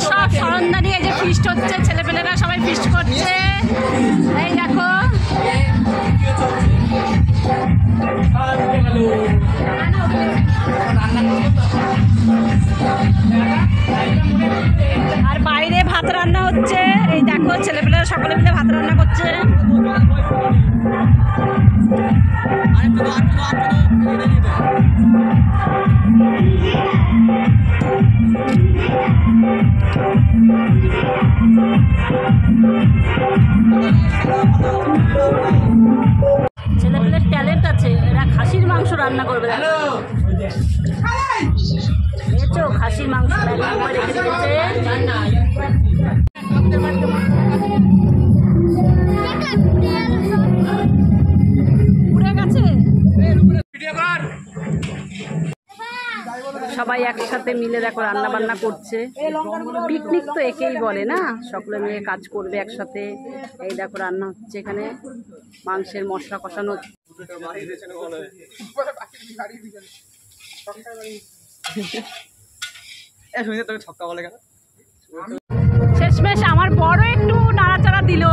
সব সরঞ্জাম নিয়ে যে ফিস্ট হচ্ছে, ছেলেপেলেরা সবাই ফিস্ট করছে। এই দেখো আর বাইরে ভাত রান্না হচ্ছে। এই দেখো ছেলেপেলেরা সকলে মিলে ভাত রান্না করছে। ছেলেপেলের ট্যালেন্ট আছে, এরা খাসির মাংস রান্না করবে। দেখেছো খাসির মাংস রান্না করে রেখে দিয়েছে। উড়ে গেছে। সবাই একসাথে মিলে দেখো রান্না বান্না করছে। পিকনিক তো একেই বলে না, সকলে মিলে কাজ করবে একসাথে। এই দেখো রান্না হচ্ছে, এখানে মাংসের মশলা কষানো। শেষমেশ আমার বড় একটু নাড়াচাড়া দিল।